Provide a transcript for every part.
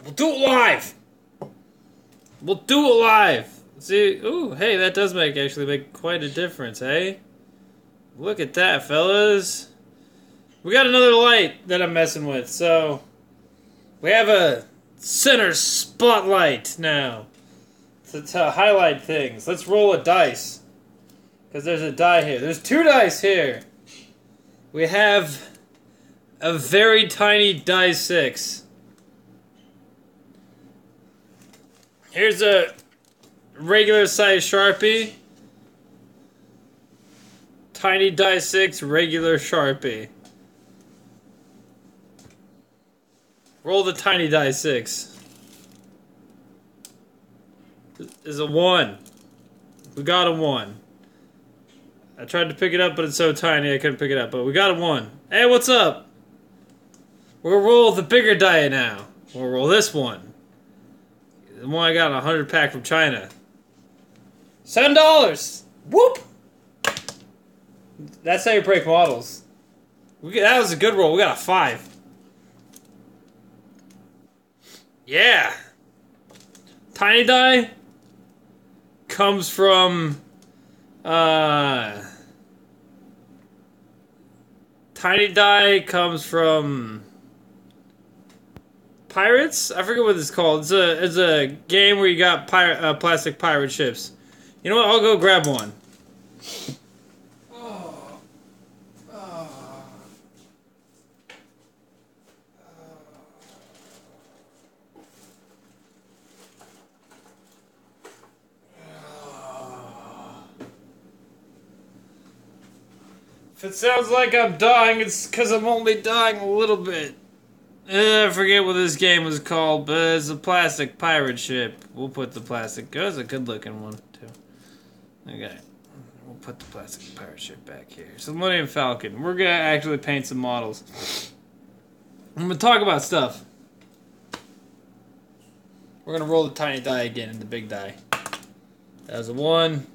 We'll do it live! We'll do it live! See, ooh, hey, that does actually make quite a difference, eh? Look at that, fellas. We got another light that I'm messing with, so we have a center spotlight now to highlight things. Let's roll a dice, because there's a die here. There's 2 dice here. We have a very tiny die 6. Here's a regular size Sharpie. Tiny die 6, regular Sharpie. Roll the tiny die 6. Is a 1. We got a 1. I tried to pick it up, but it's so tiny I couldn't pick it up. But we got a 1. Hey, what's up? We'll roll the bigger die now. We'll roll this one. The one I got in a 100-pack from China. $7! Whoop! That's how you break models. That was a good roll. We got a 5. Yeah! Tiny die comes from... Tiny die comes from... Pirates? I forget what it's called. It's a game where you got plastic pirate ships. You know what? I'll go grab one. If it sounds like I'm dying, it's because I'm only dying a little bit. I forget what this game was called, but it's a plastic pirate ship. We'll put the plastic... That's a good-looking one, too. Okay. We'll put the plastic pirate ship back here. So, Millennium Falcon. We're going to actually paint some models. I'm going to talk about stuff. We're going to roll the tiny die again and the big die. That was a 1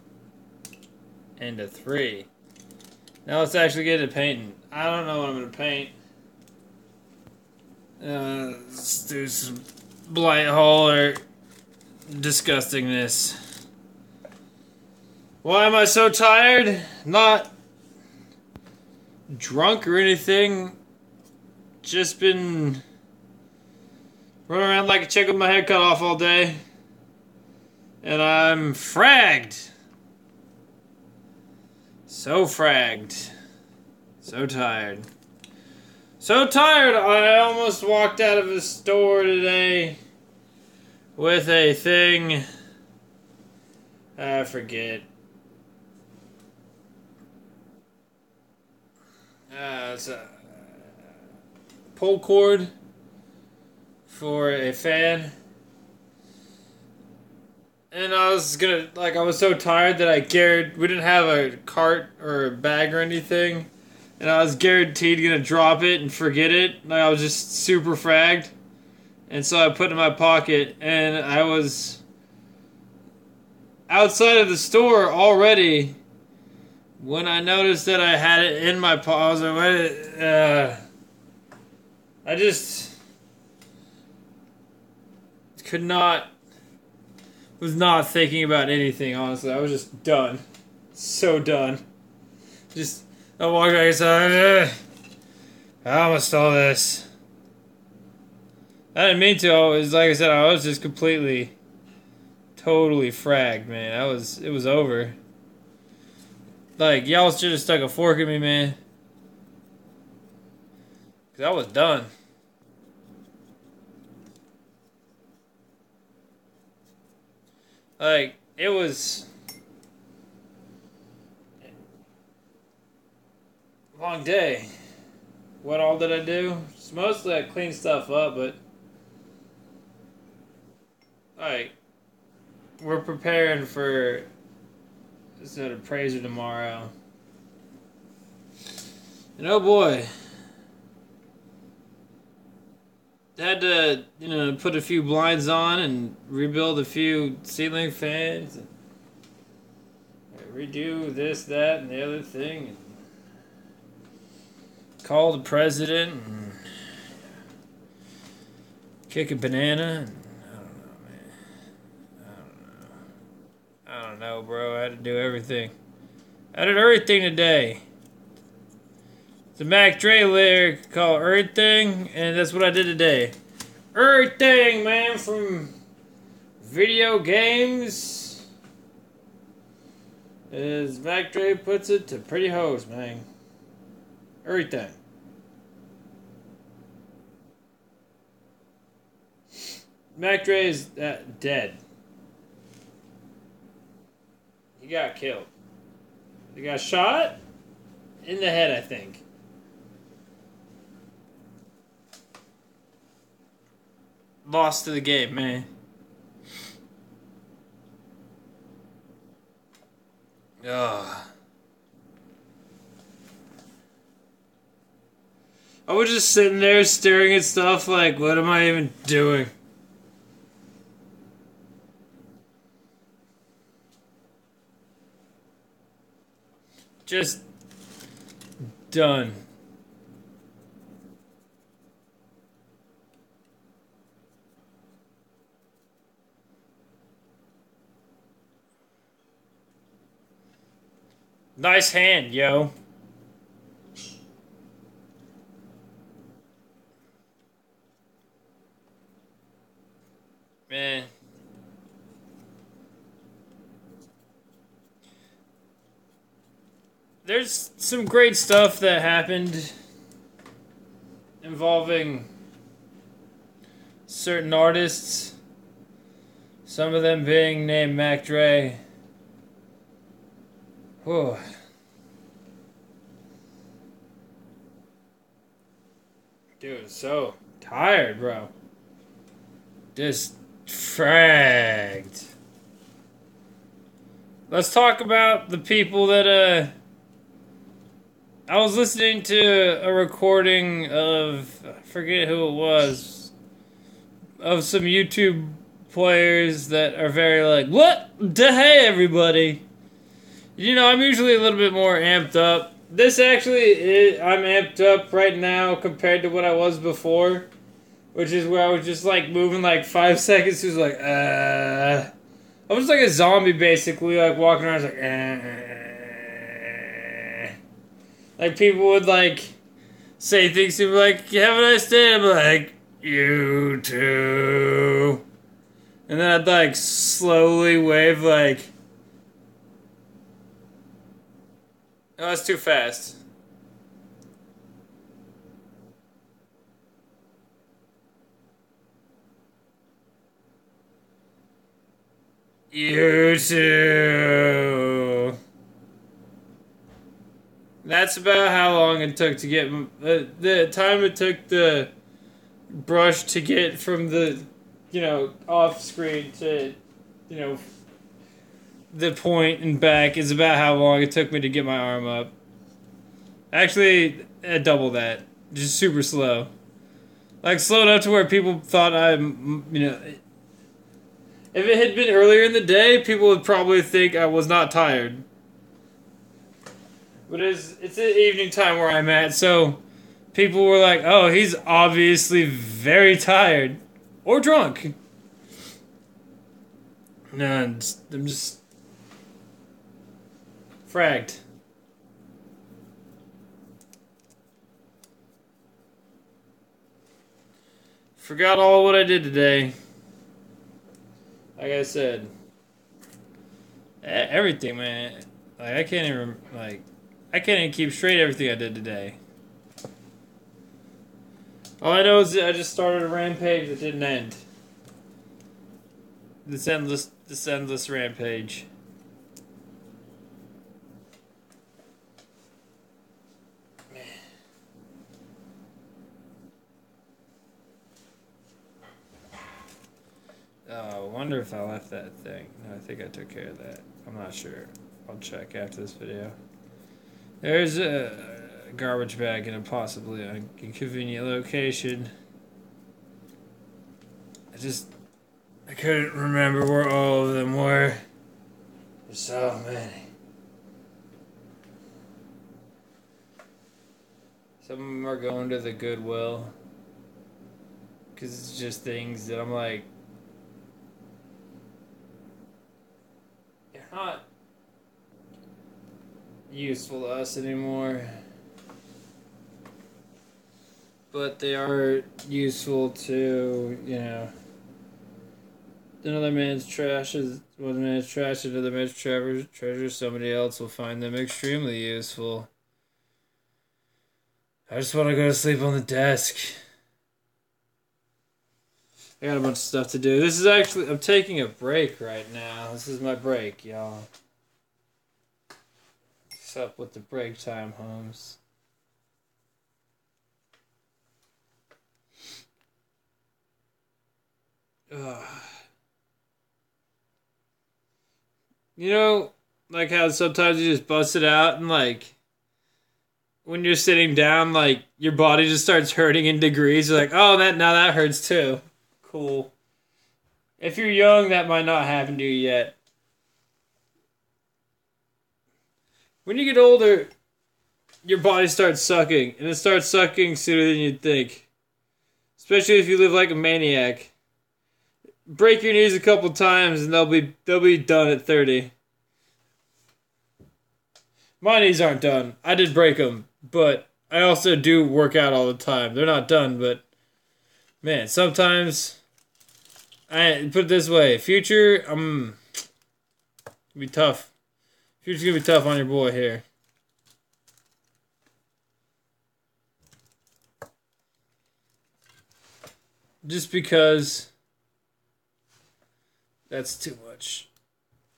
and a 3. Now let's actually get into painting. I don't know what I'm going to paint. Let's do some blight hole or disgustingness. Why am I so tired? Not drunk or anything. Just been running around like a chick with my head cut off all day. And I'm fragged. So fragged. So tired. So tired, I almost walked out of a store today with a thing. I forget. It's a pull cord for a fan. And I was so tired that we didn't have a cart or a bag or anything. And I was guaranteed gonna drop it and forget it. Like I was just super fragged. And so I put it in my pocket and I was outside of the store already when I noticed that I had it in my pocket. I was like, I just was not thinking about anything, honestly. I was just done. So done. I walked back inside. I almost stole this. I didn't mean to. Like I said, I was just completely, totally fragged, man. It was over. Like, y'all should have stuck a fork in me, man. Because I was done. Like, it was... long day. What all did I do? Just mostly I cleaned stuff up, but like we're preparing for an appraiser tomorrow. And oh boy. Had to, put a few blinds on and rebuild a few ceiling fans and redo this, that, and the other thing. And call the president and Kick a banana. I don't know, man. I don't know, bro. I had to do everything. I did everything today. It's a Mac Dre lyric called Everything, and that's what I did today. Everything, man, from video games, as Mac Dre puts it, to pretty hoes, man. Everything. Mac Dre is dead. He got killed. He got shot in the head, I think. Lost to the game, man. Ugh. I was just sitting there staring at stuff like, what am I even doing? Just done. Nice hand, yo. Man. There's some great stuff that happened involving certain artists. Some of them being named Mac Dre. Whew. Dude, so tired, bro. Just fragged. Let's talk about the people that, I was listening to a recording of, I forget who it was, of some YouTube players that are very like, what the hey, everybody? You know, I'm usually a little bit more amped up. This actually, I'm amped up right now compared to what I was before. Which is where I was just like moving like 5 seconds. It was like, I was like a zombie basically, like walking around. I was like, Like people would like say things to me like, have a nice day. I'm like, you too. And then I'd like slowly wave like, oh, that's too fast. You too. That's about how long it took to get the time it took the brush to get from the, off screen to, the point and back is about how long it took me to get my arm up. Actually, double that. Just super slow. Like slow enough to where people thought if it had been earlier in the day, people would probably think I was not tired. But it's the evening time where I'm at, so people were like, oh, he's obviously very tired. Or drunk. No, I'm just fragged. Forgot all what I did today. Like I said, everything, man. Like I can't even keep straight everything I did today. All I know is that I just started a rampage that didn't end. This endless rampage. Man. Oh, I wonder if I left that thing. No, I think I took care of that. I'm not sure. I'll check after this video. There's a garbage bag in a possibly inconvenient location. I couldn't remember where all of them were. There's so many. Some of them are going to the Goodwill. Because it's just things that I'm like, they're not useful to us anymore. But they are useful to, you know, another man's trash is one man's trash, another man's treasure. Somebody else will find them extremely useful. I just want to go to sleep on the desk. I got a bunch of stuff to do. This is actually, I'm taking a break right now. This is my break, y'all. What's up with the break time, Holmes? Ugh. You know, like how sometimes you just bust it out and like when you're sitting down, like your body just starts hurting in degrees. You're like, oh, that hurts too. Cool. If you're young, that might not happen to you yet. When you get older, your body starts sucking, and it starts sucking sooner than you'd think. Especially if you live like a maniac. Break your knees a couple times, and they'll be done at 30. My knees aren't done. I did break them, but I also do work out all the time. They're not done, but man, sometimes I put it this way: future, be tough. Future's gonna be tough on your boy here. Just because that's too much.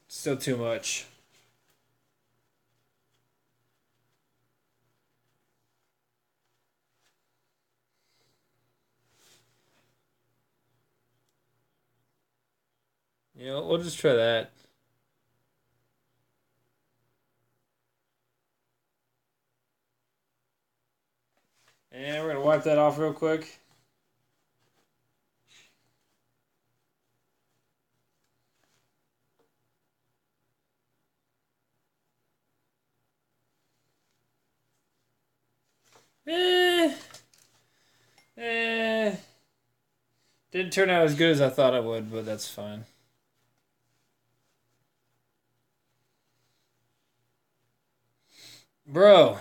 Still too much. You know, we'll just try that. And we're gonna wipe that off real quick. Eh, eh. Didn't turn out as good as I thought it would, but that's fine. Bro.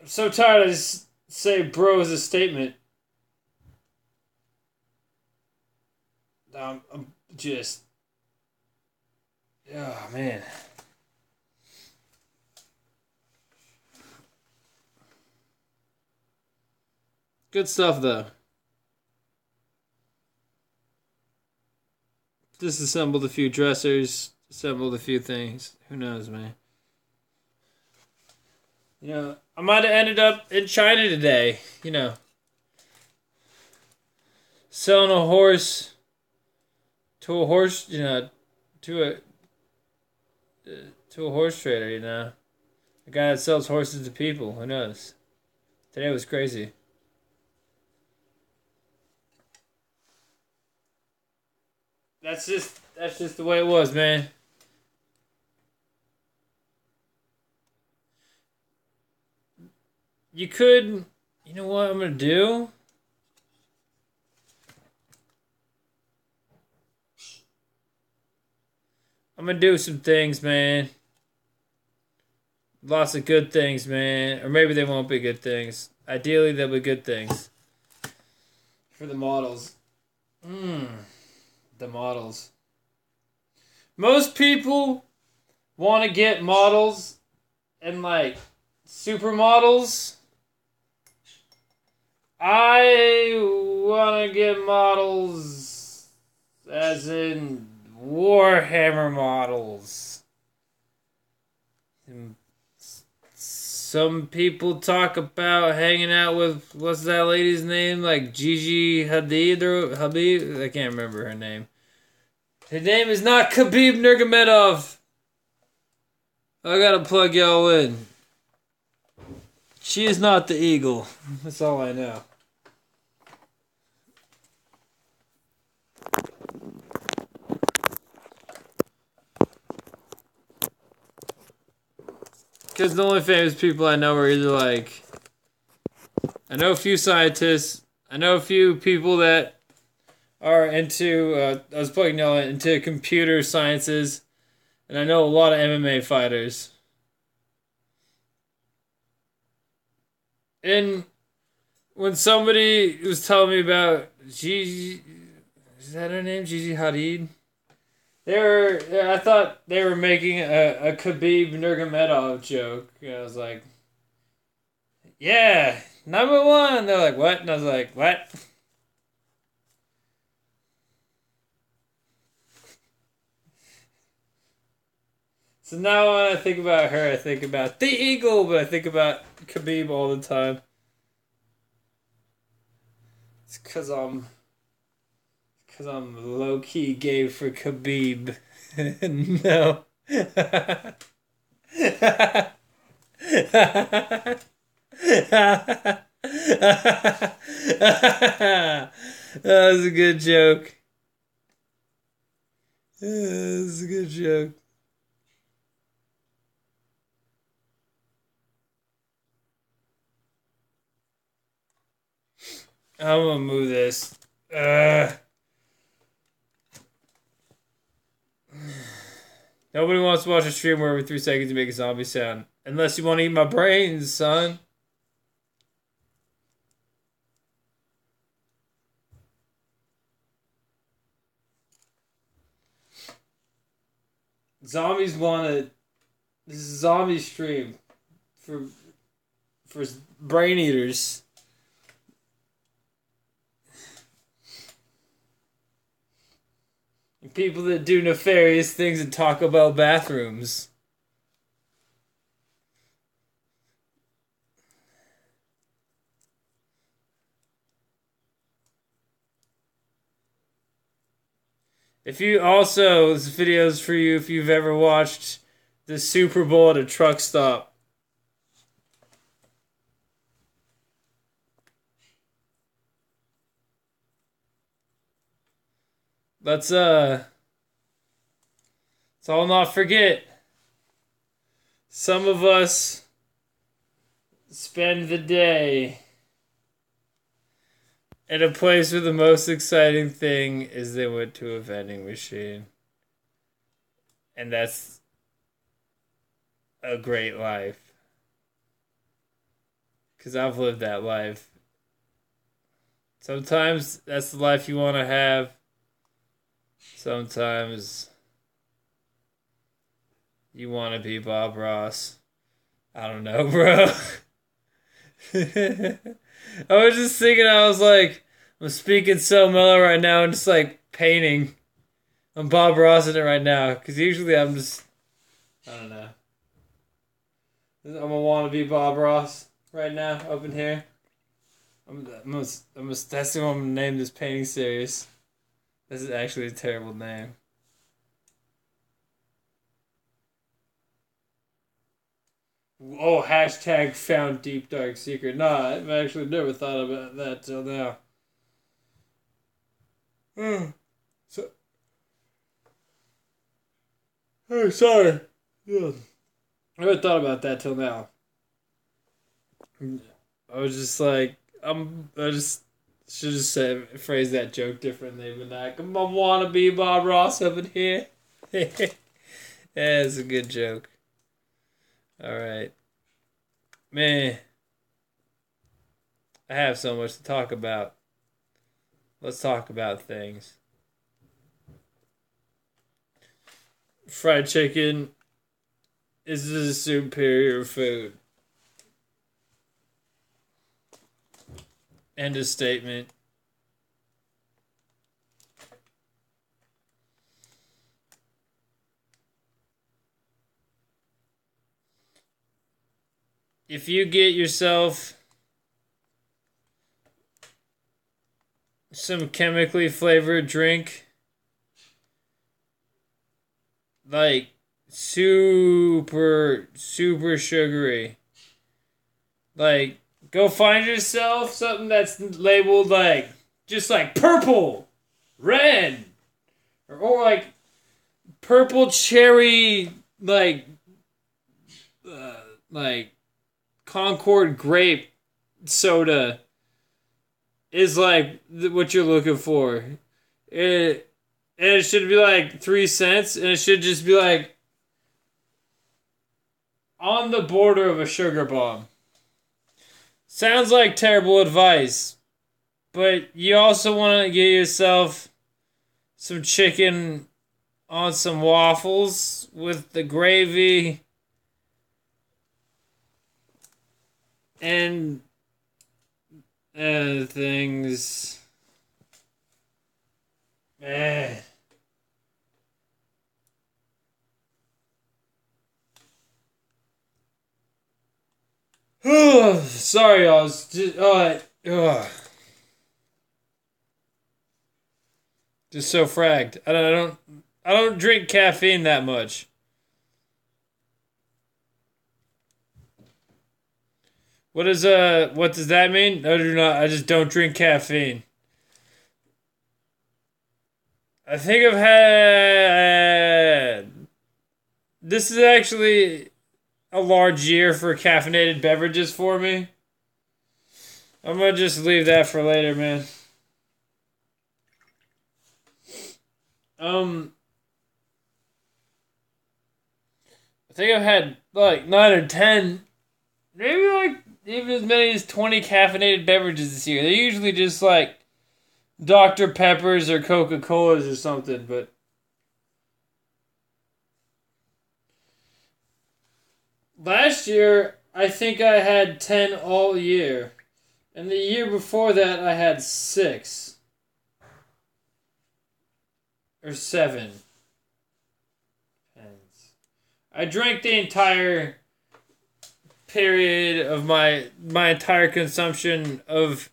I'm so tired I just say bro as a statement. I'm just... Oh, man. Good stuff, though. Disassembled a few dressers, assembled a few things. Who knows, man? You know, I might have ended up in China today. You know, selling a horse to a horse. You know, to a to a horse trader. You know, a guy that sells horses to people. Who knows? Today was crazy. That's just the way it was, man. You could, you know what I'm gonna do? I'm gonna do some things, man. Lots of good things, man. Or maybe they won't be good things. Ideally, they'll be good things. For the models. The models. Most people want to get models and like supermodels. I want to get models as in Warhammer models. Some people talk about hanging out with, what's that lady's name? Like Gigi Hadid or Habib? I can't remember her name. Her name is not Khabib Nurmagomedov. I gotta plug y'all in. She is not the eagle. That's all I know. Because the only famous people I know are either like, I know a few scientists, I know a few people that are into, I was putting y'all into computer sciences, and I know a lot of MMA fighters. And when somebody was telling me about Gigi, is that her name? Gigi Hadid? I thought they were making a Khabib Nurmagomedov joke. I was like, yeah, #1. They're like, what? And I was like, what? So now when I think about her, I think about the Eagle, but I think about Khabib all the time. It's because I'm low-key gay for Khabib. No. That was a good joke. That was a good joke. I'm gonna move this. Nobody wants to watch a stream where every 3 seconds you make a zombie sound. Unless you want to eat my brains, son. Zombies want to... This is a zombie stream. For brain eaters. People that do nefarious things in Taco Bell bathrooms. If you also, this video's for you if you've ever watched the Super Bowl at a truck stop. Let's all not forget. Some of us spend the day at a place where the most exciting thing is they went to a vending machine. And that's a great life. 'Cause I've lived that life. Sometimes that's the life you want to have. Sometimes you want to be Bob Ross. I don't know, bro. I was just thinking, I was like, I'm speaking so mellow right now and just like painting. I'm Bob Ross in it right now. Because usually I'm just, I don't know. I'm gonna want to be Bob Ross right now up in here. That's what I'm gonna name this painting series. This is actually a terrible name. Oh, hashtag found deep dark secret. Nah, I've actually never thought about that till now. So, oh, sorry. Yeah. I never thought about that till now. I was just like, I just should have said, phrase that joke differently, but like, I'm a wannabe Bob Ross up in here. Yeah, it's a good joke. Alright. Man. I have so much to talk about. Let's talk about things. Fried chicken is a superior food. End of statement. If you get yourself some chemically flavored drink, like super sugary, like go find yourself something that's labeled like just like purple, red, or like purple cherry, like like Concord grape soda is like what you're looking for. It and it should be like 3 cents, and it should just be like on the border of a sugar bomb. Sounds like terrible advice, but you also want to get yourself some chicken on some waffles with the gravy and things. Man. Sorry, y'all. Just so fragged. I don't drink caffeine that much. What does that mean? No, do not. I just don't drink caffeine. I think I've had. This is actually a large year for caffeinated beverages for me. I'm gonna just leave that for later, man. I think I've had like 9 or 10, maybe like even as many as 20 caffeinated beverages this year. They're usually just like Dr. Peppers or Coca Colas or something, but last year I think I had 10 all year. And the year before that I had 6 or 7. Depends. I drank the entire period of my entire consumption of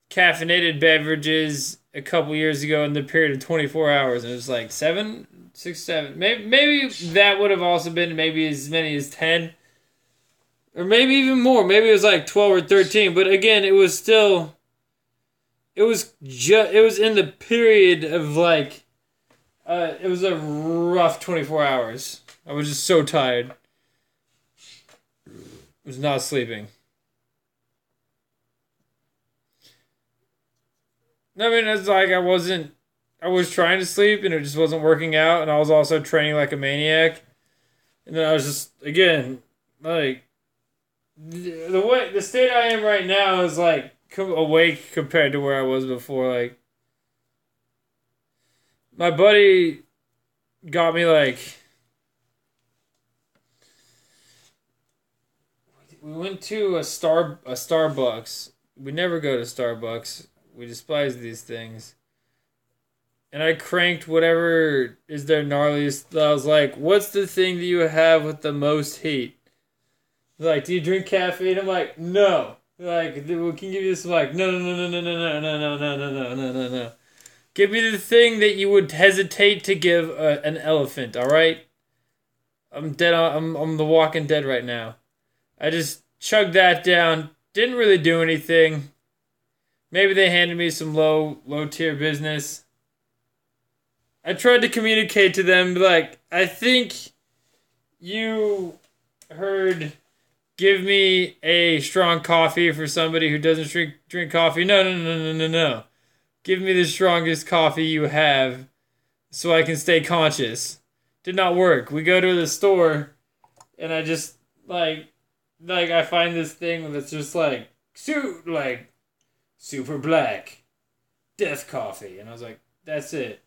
caffeinated beverages a couple years ago in the period of 24 hours. And it was like 7, 6, 7. Maybe that would have also been maybe as many as 10. Or maybe even more. Maybe it was like 12 or 13. But again, it was still... It was in the period of like... it was a rough 24 hours. I was just so tired. I was not sleeping. I mean, it's like I was trying to sleep and it just wasn't working out. And I was also training like a maniac. And then I was just, again, like... The state I am right now is like awake compared to where I was before. Like my buddy got me like we went to a Starbucks. We never go to Starbucks. We despise these things. And I cranked whatever is their gnarliest. I was like, "What's the thing that you have with the most heat?" They're like, "Do you drink caffeine?" I'm like, "No." They're like, "We can give you this." I'm like, "No, no, no, no, no, no, no, no, no, no, no, no, no, no. Give me the thing that you would hesitate to give an elephant. All right, I'm dead. I'm the Walking Dead right now. I just chugged that down. Didn't really do anything. Maybe they handed me some low tier business. I tried to communicate to them like, I think you heard. Give me a strong coffee for somebody who doesn't drink coffee. No, no, no, no, no, no. Give me the strongest coffee you have so I can stay conscious. Did not work. We go to the store and I just like I find this thing that's just like super black death coffee, and I was like, that's it.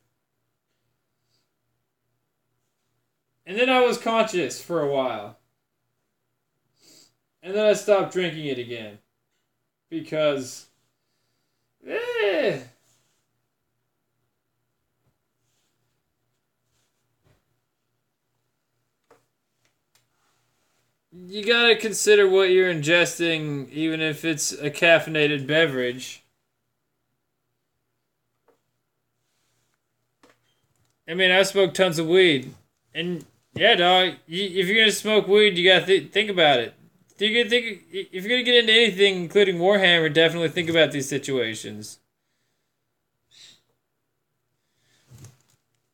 And then I was conscious for a while. And then I stopped drinking it again. Because... You gotta consider what you're ingesting, even if it's a caffeinated beverage. I mean, I smoke tons of weed. And, yeah, dog, if you're gonna smoke weed, you gotta think about it. If you're gonna get into anything, including Warhammer, definitely think about these situations.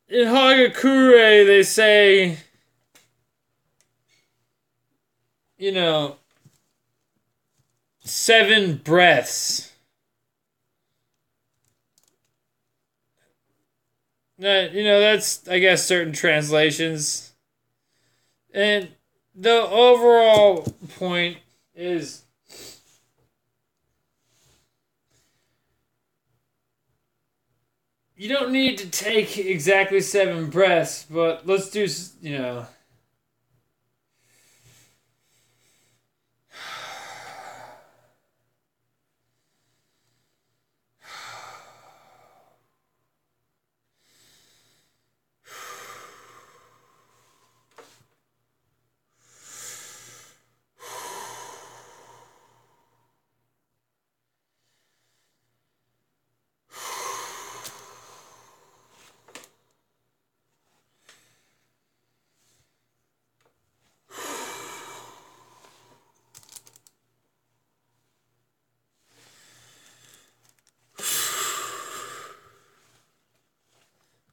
In Hagakure, they say you know, 7 breaths. That's, I guess, certain translations. And the overall point is you don't need to take exactly 7 breaths, but let's do,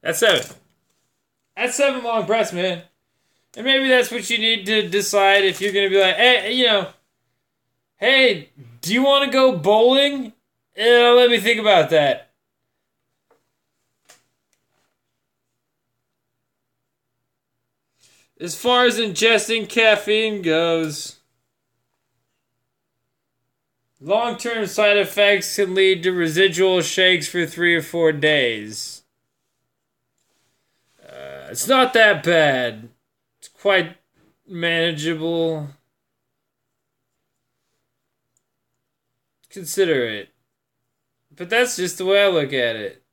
That's 7. That's 7 long breaths, man. And maybe that's what you need to decide if you're going to be like, hey, do you want to go bowling? Let me think about that. As far as ingesting caffeine goes, long-term side effects can lead to residual shakes for 3 or 4 days. It's not that bad. It's quite manageable. Consider it. But that's just the way I look at it.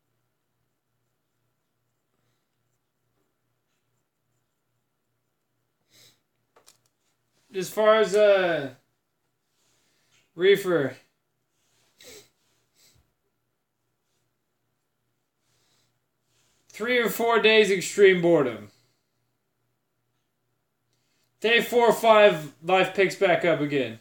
As far as reefer, three or 4 days extreme boredom. Day 4 or 5, life picks back up again.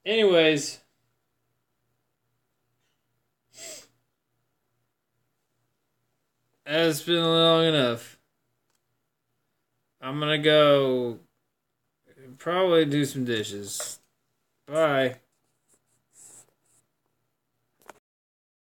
Anyways, it's been long enough. I'm gonna go probably do some dishes. Bye.